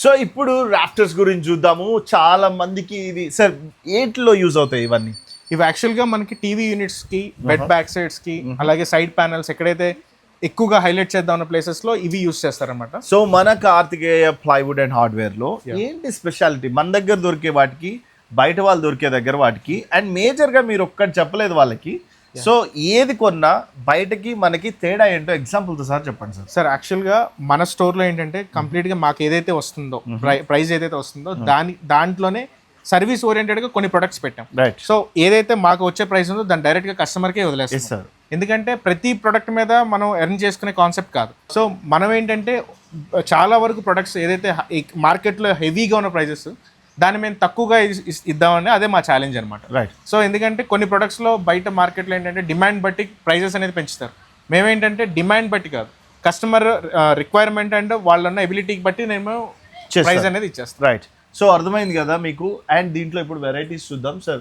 So ఇప్పుడు rafters గురించి చూద్దాము. చాలా మందికి ఇది సార్ ఏంటిలో యూజ్ అవుతాయి ఇవన్నీ? ఇవి యాక్చువల్గా మనకి టీవీ యూనిట్స్కి, బెడ్ బ్యాక్ సైడ్స్కి, అలాగే సైడ్ ప్యానల్స్ ఎక్కడైతే ఎక్కువగా హైలైట్ చేద్దాం ఉన్న ప్లేసెస్లో ఇవి యూస్ చేస్తారనమాట. సో మన కార్తికేయ ప్లైవుడ్ అండ్ హార్డ్వేర్లో ఏంటి స్పెషాలిటీ? మన దగ్గర దొరికే వాటికి, బయట వాళ్ళు దొరికే దగ్గర వాటికి, అండ్ మేజర్గా మీరు ఒక్కటి చెప్పలేదు వాళ్ళకి. సో ఏది కొన్నా బయటకి మనకి తేడా ఏంటో ఎగ్జాంపుల్తో సార్ చెప్పండి సార్. సార్ యాక్చువల్గా మన స్టోర్లో ఏంటంటే కంప్లీట్గా మాకు ఏదైతే వస్తుందో, ప్రైస్ ఏదైతే వస్తుందో దాంట్లోనే సర్వీస్ ఓరియంటెడ్గా కొన్ని ప్రొడక్ట్స్ పెట్టాం. రైట్. సో ఏదైతే మాకు వచ్చే ప్రైస్ ఉందో దాన్ని డైరెక్ట్గా కస్టమర్కే వదిలేస్తాం సార్. ఎందుకంటే ప్రతి ప్రొడక్ట్ మీద మనం ఎర్న్ చేసుకునే కాన్సెప్ట్ కాదు. సో మనం ఏంటంటే చాలా వరకు ప్రొడక్ట్స్ ఏదైతే మార్కెట్లో హెవీగా ఉన్న ప్రైజెస్ దాన్ని మేము తక్కువగా ఇద్దామని అదే మా ఛాలెంజ్ అనమాట. రైట్. సో ఎందుకంటే కొన్ని ప్రొడక్ట్స్లో బయట మార్కెట్లో ఏంటంటే డిమాండ్ బట్టి ప్రైజెస్ అనేది పెంచుతారు. మేమేంటంటే డిమాండ్ బట్టి కాదు, కస్టమర్ రిక్వైర్మెంట్ అండ్ వాళ్ళన్న ఎబిలిటీకి బట్టి నేను ప్రైస్ అనేది ఇచ్చేస్తాను. రైట్. సో అర్థమైంది కదా మీకు. అండ్ దీంట్లో ఇప్పుడు వెరైటీస్ చూద్దాం సార్.